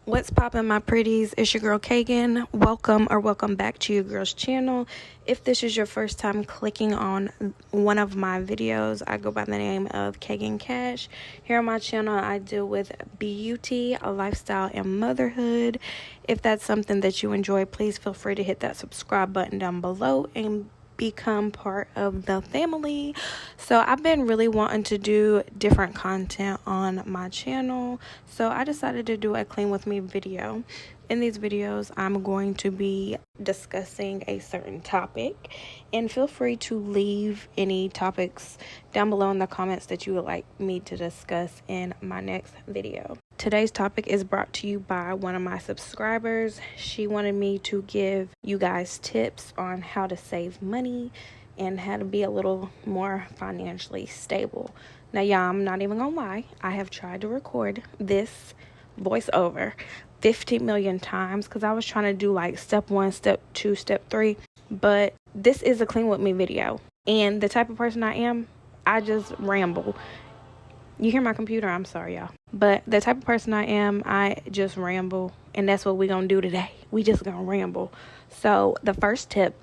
What's poppin', my pretties? It's your girl Kagan. Welcome back to your girl's channel. If this is your first time clicking on one of my videos, I go by the name of Kagan Cash. Here on my channel, I deal with beauty, lifestyle, and motherhood. If that's something that you enjoy, please feel free to hit that subscribe button down below and become part of the family. So I've been really wanting to do different content on my channel, so I decided to do a clean with me video. In these videos, I'm going to be discussing a certain topic, and feel free to leave any topics down below in the comments that you would like me to discuss in my next video. Today's topic is brought to you by one of my subscribers. She wanted me to give you guys tips on how to save money and how to be a little more financially stable. Now, y'all, I'm not even gonna lie. I have tried to record this voiceover 50 million times because I was trying to do like step 1, step 2, step 3. But this is a clean with me video. And the type of person I am, I just ramble. You hear my computer? I'm sorry, y'all. But the type of person I am, I just ramble. And that's what we're going to do today. We just going to ramble. So the first tip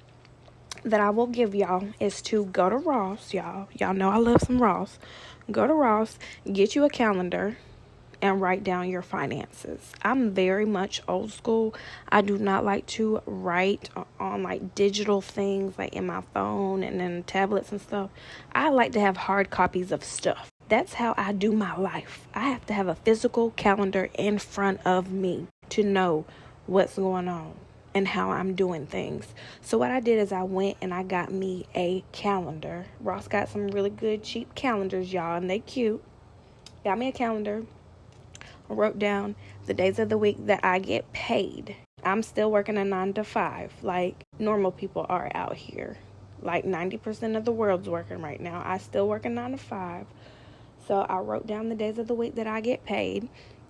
that I will give y'all is to go to Ross, y'all. Y'all know I love some Ross. Go to Ross, get you a calendar, and write down your finances. I'm very much old school. I do not like to write on like digital things like in my phone and then tablets and stuff. I like to have hard copies of stuff. That's how I do my life. I have to have a physical calendar in front of me to know what's going on and how I'm doing things. So what I did is I went and I got me a calendar. Ross got some really good cheap calendars, y'all, and they cute. Got me a calendar. Wrote down the days of the week that I get paid. I'm still working a 9 to 5 like normal people are out here. Like 90% of the world's working right now. I still work a 9 to 5. So I wrote down the days of the week that I get paid.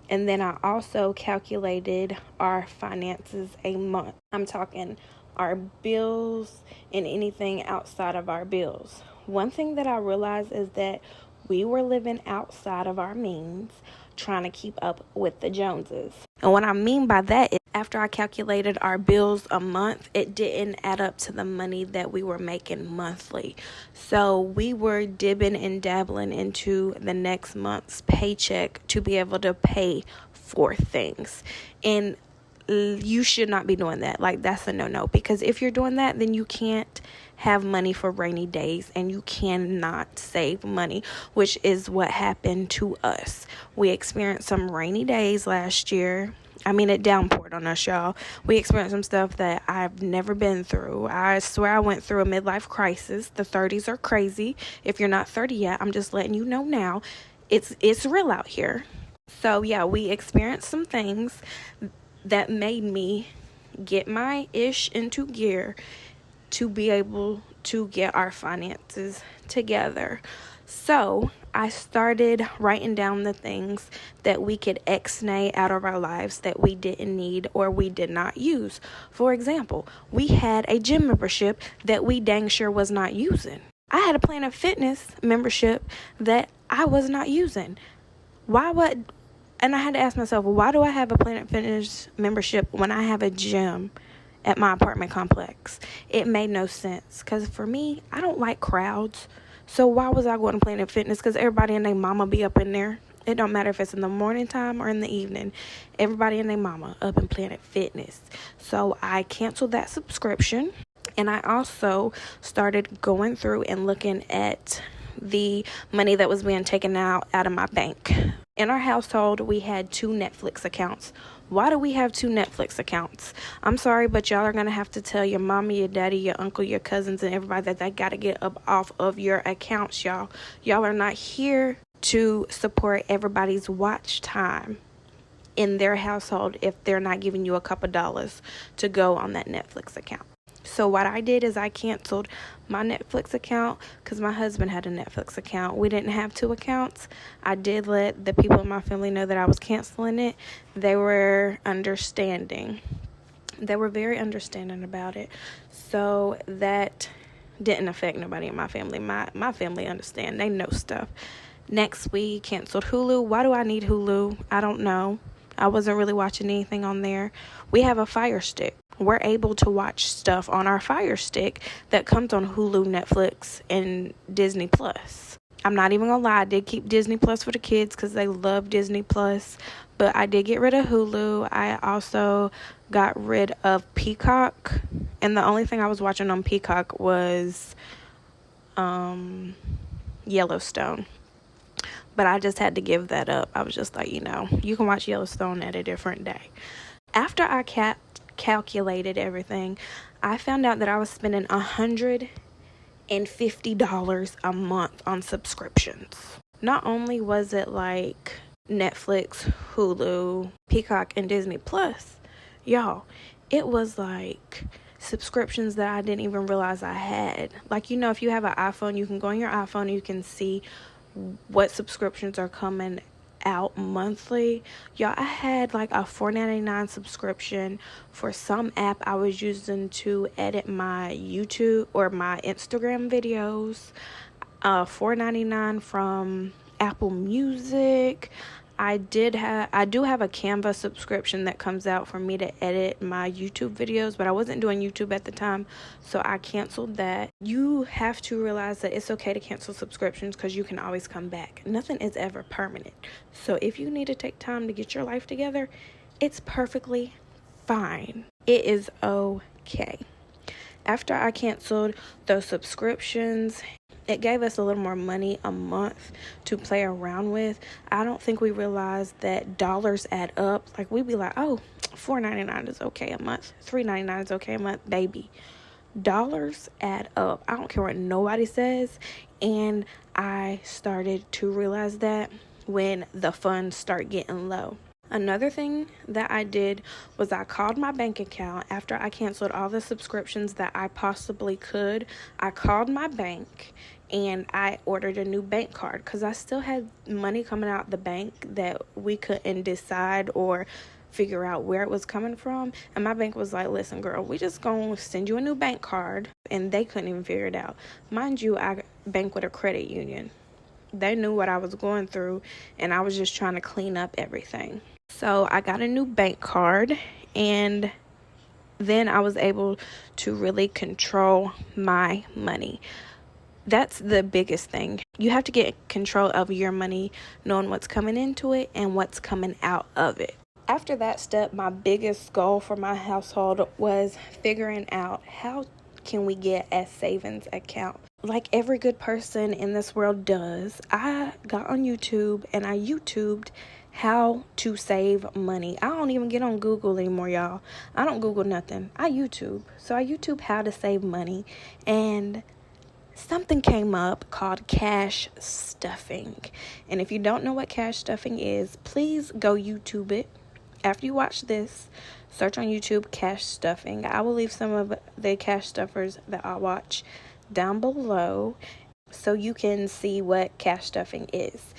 And then I also calculated our finances a month. I'm talking our bills and anything outside of our bills. One thing that I realized is that we were living outside of our means, trying to keep up with the Joneses. And what I mean by that is after I calculated our bills a month, it didn't add up to the money that we were making monthly. So we were dibbing and dabbling into the next month's paycheck to be able to pay for things. And you should not be doing that. Like, that's a no-no, because if you're doing that, then you can't have money for rainy days and you cannot save money, which is what happened to us. We experienced some rainy days last year. I mean, it downpoured on us, y'all. We experienced some stuff that I've never been through. I swear I went through a midlife crisis. The 30s are crazy. If you're not 30 yet, I'm just letting you know now. It's real out here. So yeah, we experienced some things that made me get my ish into gear to be able to get our finances together. So I started writing down the things that we could ex-nay out of our lives that we didn't need or we did not use. For example, we had a gym membership that we dang sure was not using. I had a Planet Fitness membership that I was not using. And I had to ask myself, why do I have a Planet Fitness membership when I have a gym at my apartment complex? It made no sense, because for me, I don't like crowds. So why was I going to Planet Fitness? Because everybody and their mama be up in there. It don't matter if it's in the morning time or in the evening. Everybody and their mama up in Planet Fitness. So I canceled that subscription. And I also started going through and looking at the money that was being taken out of my bank. In our household, we had 2 Netflix accounts. Why do we have 2 Netflix accounts? I'm sorry, but y'all are going to have to tell your mama, your daddy, your uncle, your cousins, and everybody that they got to get up off of your accounts, y'all. Y'all are not here to support everybody's watch time in their household if they're not giving you a couple dollars to go on that Netflix account. So what I did is I canceled my Netflix account because my husband had a Netflix account. We didn't have 2 accounts. I did let the people in my family know that I was canceling it. They were understanding. They were very understanding about it. So that didn't affect nobody in my family. My family understand. They know stuff. Next, we canceled Hulu. Why do I need Hulu? I don't know. I wasn't really watching anything on there. We have a Fire Stick. We're able to watch stuff on our Fire Stick that comes on Hulu, Netflix, and Disney Plus. I'm not even gonna lie, I did keep Disney Plus for the kids because they love Disney Plus, but I did get rid of Hulu. I also got rid of Peacock, and the only thing I was watching on Peacock was Yellowstone. But I just had to give that up. I was just like, you can watch Yellowstone at a different day. After I calculated everything, I found out that I was spending $150 a month on subscriptions. Not only was it like Netflix, Hulu, Peacock, and Disney Plus, y'all, it was like subscriptions that I didn't even realize I had. Like, if you have an iPhone, you can go on your iPhone and you can see what subscriptions are coming out monthly. Y'all, I had like a $4.99 subscription for some app I was using to edit my YouTube or my Instagram videos. $4.99 from Apple Music. I do have a Canva subscription that comes out for me to edit my YouTube videos, but I wasn't doing YouTube at the time, so I canceled that. You have to realize that it's okay to cancel subscriptions because you can always come back. Nothing is ever permanent. So if you need to take time to get your life together, it's perfectly fine. It is okay. After I canceled those subscriptions, it gave us a little more money a month to play around with. I don't think we realized that dollars add up. Like, we'd be like, oh, $4.99 is okay a month. $3.99 is okay a month. Baby, dollars add up. I don't care what nobody says. And I started to realize that when the funds start getting low. Another thing that I did was I called my bank account after I canceled all the subscriptions that I possibly could. I called my bank and I ordered a new bank card because I still had money coming out the bank that we couldn't decide or figure out where it was coming from. And my bank was like, listen, girl, we just gonna send you a new bank card. And they couldn't even figure it out. Mind you, I bank with a credit union. They knew what I was going through, and I was just trying to clean up everything. So I got a new bank card, and then I was able to really control my money. That's the biggest thing. You have to get control of your money, knowing what's coming into it and what's coming out of it. After that step, my biggest goal for my household was figuring out how can we get a savings account. Like every good person in this world does, I got on YouTube and I YouTubed how to save money. I don't even get on Google anymore, y'all. I don't Google nothing. I YouTube. So I YouTube how to save money, and something came up called cash stuffing. And if you don't know what cash stuffing is, please go YouTube it. After you watch this, search on YouTube cash stuffing. I will leave some of the cash stuffers that I watch down below so you can see what cash stuffing is.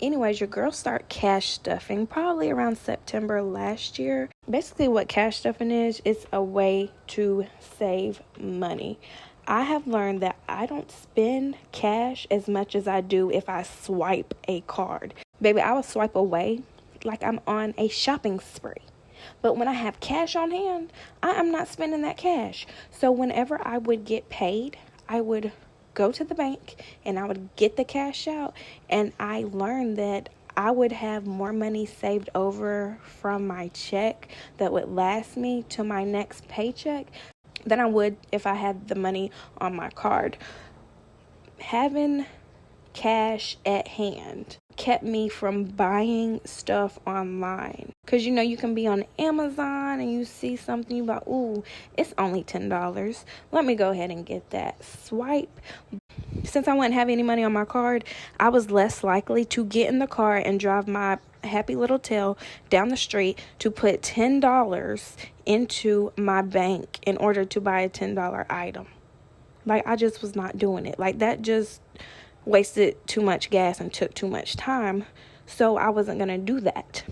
Anyways, your girl started cash stuffing probably around September last year. Basically what cash stuffing is, it's a way to save money. I have learned that I don't spend cash as much as I do if I swipe a card. Baby, I will swipe away like I'm on a shopping spree. But when I have cash on hand, I am not spending that cash. So whenever I would get paid, I would go to the bank and I would get the cash out, and I learned that I would have more money saved over from my check that would last me to my next paycheck than I would if I had the money on my card. Having cash at hand kept me from buying stuff online, because you can be on Amazon and you see something, you like, ooh, it's only $10, let me go ahead and get that. Swipe. Since I wouldn't have any money on my card, I was less likely to get in the car and drive my happy little tail down the street to put $10 into my bank in order to buy a $10 item. Like, I just was not doing it. Like, that just wasted too much gas and took too much time. So I wasn't going to do that.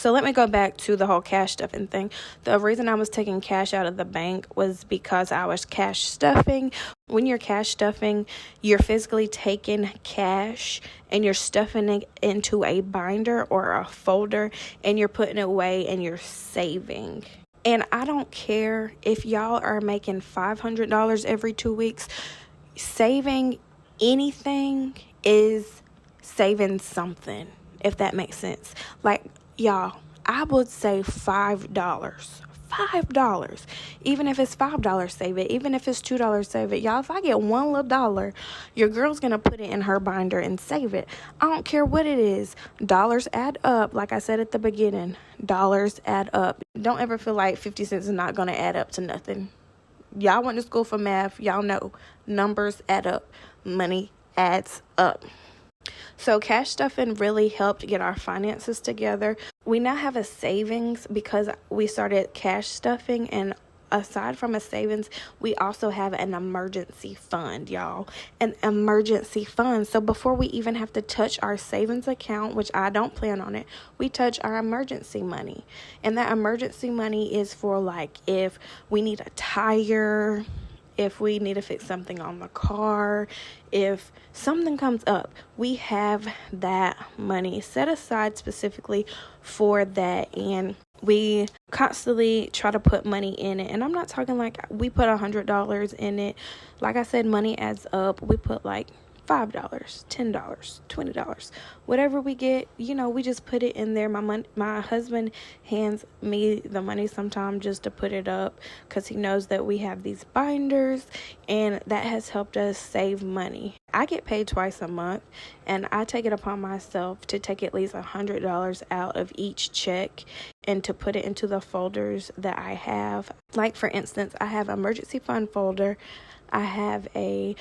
So let me go back to the whole cash stuffing thing. The reason I was taking cash out of the bank was because I was cash stuffing. When you're cash stuffing, you're physically taking cash and you're stuffing it into a binder or a folder, and you're putting it away and you're saving. And I don't care if y'all are making $500 every 2 weeks. Saving anything is saving something, if that makes sense. Like, y'all, I would say $5. Even if it's $5, save it. Even if it's $2, save it. Y'all, if I get one little dollar, your girl's gonna put it in her binder and save it. I don't care what it is. Dollars add up. Like I said at the beginning, dollars add up. Don't ever feel like 50 cents is not gonna add up to nothing. Y'all went to school for math. Y'all know numbers add up. Money adds up. So cash stuffing really helped get our finances together. We now have a savings because we started cash stuffing, and aside from a savings, we also have an emergency fund, y'all. An emergency fund. So before we even have to touch our savings account, which I don't plan on it, we touch our emergency money. And that emergency money is for, like, if we need a tire, if we need to fix something on the car, if something comes up, we have that money set aside specifically for that. And we constantly try to put money in it. And I'm not talking like we put $100 in it. Like I said, money adds up. We put like $5, $10, $20, whatever we get, we just put it in there. My husband hands me the money sometimes just to put it up because he knows that we have these binders, and that has helped us save money. I get paid twice a month, and I take it upon myself to take at least $100 out of each check and to put it into the folders that I have. Like, for instance, I have an emergency fund folder. I have a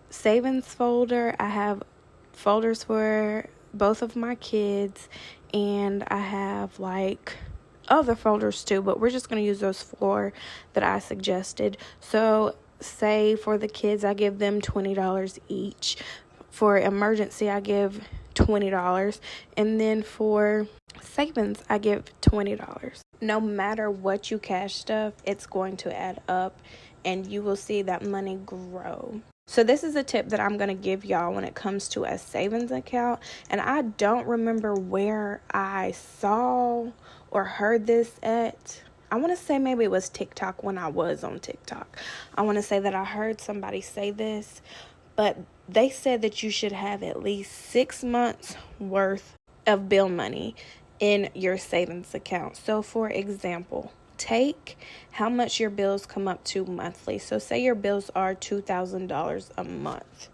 savings folder. I have folders for both of my kids, and I have like other folders too, but we're just going to use those 4 that I suggested. So say for the kids, I give them $20 each. For emergency, I give $20, and then for savings, I give $20. No matter what you cash stuff, it's going to add up, and you will see that money grow. So this is a tip that I'm going to give y'all when it comes to a savings account. And I don't remember where I saw or heard this at. I want to say maybe it was TikTok when I was on TikTok. I want to say that I heard somebody say this, but they said that you should have at least 6 months worth of bill money in your savings account. So for example, take how much your bills come up to monthly. So say your bills are $2,000 a month.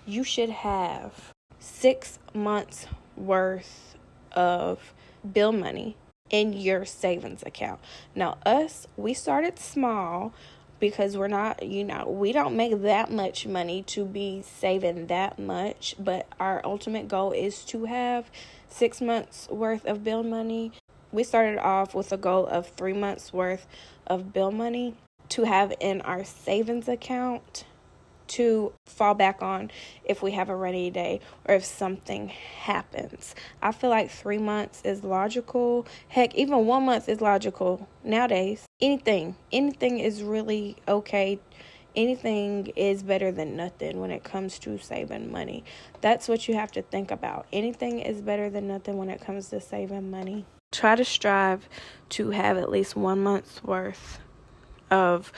You should have 6 months worth of bill money in your savings account. Now, we started small because we're not, we don't make that much money to be saving that much, but our ultimate goal is to have 6 months worth of bill money. We started off with a goal of 3 months worth of bill money to have in our savings account to fall back on if we have a rainy day or if something happens. I feel like 3 months is logical. Heck, even 1 month is logical nowadays. Anything is really okay. Anything is better than nothing when it comes to saving money. That's what you have to think about. Anything is better than nothing when it comes to saving money. Try to strive to have at least 1 month's worth of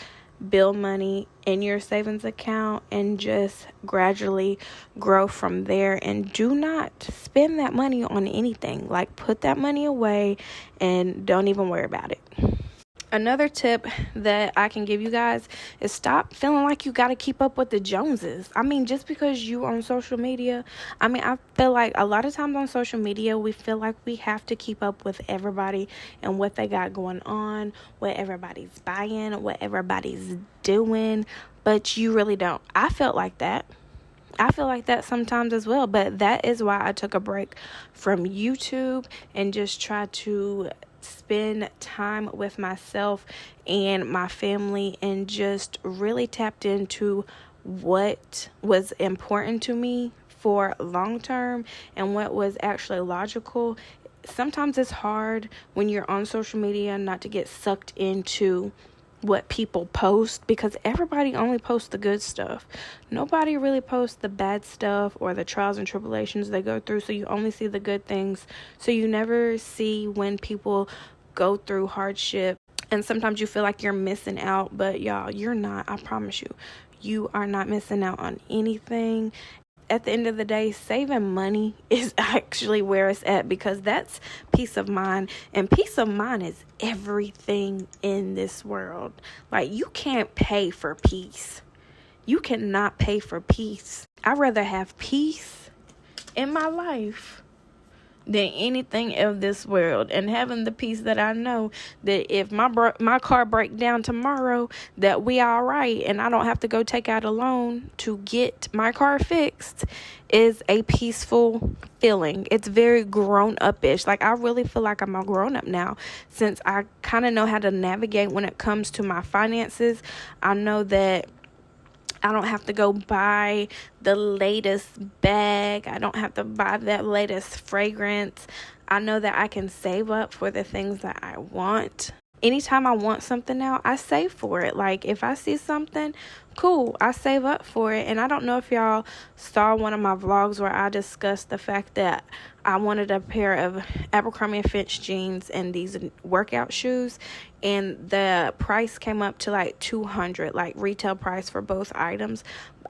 bill money in your savings account and just gradually grow from there. And do not spend that money on anything. Like, put that money away and don't even worry about it. Another tip that I can give you guys is stop feeling like you got to keep up with the Joneses. I mean, just because you on social media, I feel like a lot of times on social media, we feel like we have to keep up with everybody and what they got going on, what everybody's buying, what everybody's doing, but you really don't. I feel like that sometimes as well, but that is why I took a break from YouTube and just try to spend time with myself and my family and just really tapped into what was important to me for long term and what was actually logical sometimes it's hard when you're on social media not to get sucked into what people post, because everybody only posts the good stuff. Nobody really posts the bad stuff or the trials and tribulations they go through, so you only see the good things. So you never see when people go through hardship, and sometimes you feel like you're missing out, but y'all, you're not. I promise you are not missing out on anything. At the end of the day, saving money is actually where it's at, because that's peace of mind, and peace of mind is everything in this world. Like, you can't pay for peace. You cannot pay for peace. I'd rather have peace in my life than anything of this world, and having the peace that I know that if my car break down tomorrow, that we all right, and I don't have to go take out a loan to get my car fixed, is a peaceful feeling. It's very grown up-ish. Like, I really feel like I'm a grown up now, since I kind of know how to navigate when it comes to my finances. I know that I don't have to go buy the latest bag. I don't have to buy that latest fragrance. I know that I can save up for the things that I want. Anytime I want something now, I save for it. Like, if I see something, cool, I save up for it. And I don't know if y'all saw one of my vlogs where I discussed the fact that I wanted a pair of Abercrombie & Fitch jeans and these workout shoes, and the price came up to like $200, like retail price for both items.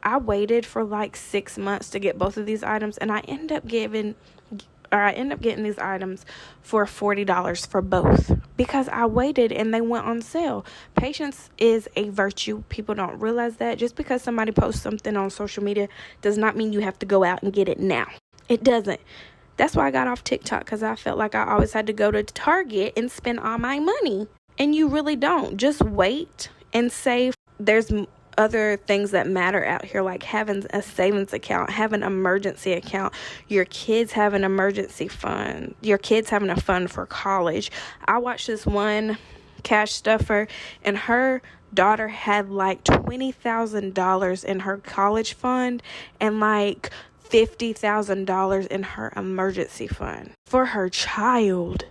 I waited for like 6 months to get both of these items, and I end up getting these items for $40 for both, because I waited and they went on sale. Patience is a virtue. People don't realize that. Just because somebody posts something on social media does not mean you have to go out and get it now. It doesn't. That's why I got off TikTok, because I felt like I always had to go to Target and spend all my money. And you really don't. Just wait and save. There's other things that matter out here, like having a savings account, having an emergency account, your kids have an emergency fund, your kids having a fund for college. I watched this one cash stuffer, and her daughter had like $20,000 in her college fund and like $50,000 in her emergency fund for her child.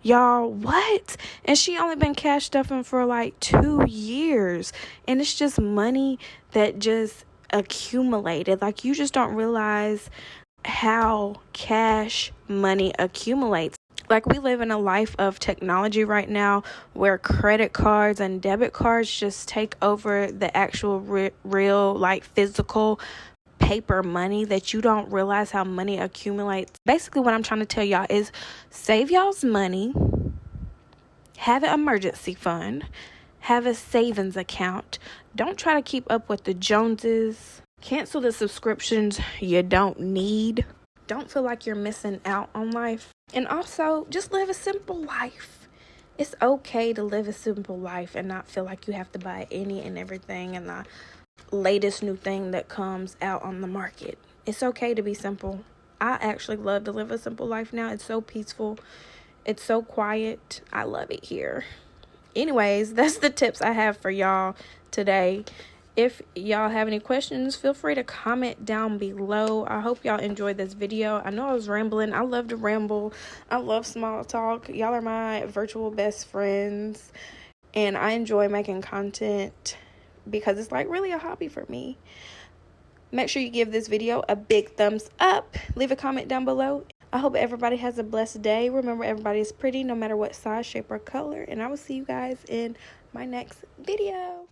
Y'all, what? And she only been cash stuffing for like 2 years, and it's just money that just accumulated. Like, you just don't realize how cash money accumulates. Like, we live in a life of technology right now where credit cards and debit cards just take over the actual real, like, physical paper money, that you don't realize how money accumulates. Basically, what I'm trying to tell y'all is save y'all's money, have an emergency fund, have a savings account. Don't try to keep up with the Joneses. Cancel the subscriptions you don't need. Don't feel like you're missing out on life. And also, just live a simple life. It's okay to live a simple life and not feel like you have to buy any and everything and the latest new thing that comes out on the market. It's okay to be simple. I actually love to live a simple life now. It's so peaceful. It's so quiet. I love it here. Anyways, that's the tips I have for y'all today. If y'all have any questions, feel free to comment down below. I hope y'all enjoyed this video. I know I was rambling. I love to ramble. I love small talk. Y'all are my virtual best friends, and I enjoy making content because it's like really a hobby for me. Make sure you give this video a big thumbs up. Leave a comment down below. I hope everybody has a blessed day. Remember, everybody is pretty no matter what size, shape, or color. And I will see you guys in my next video.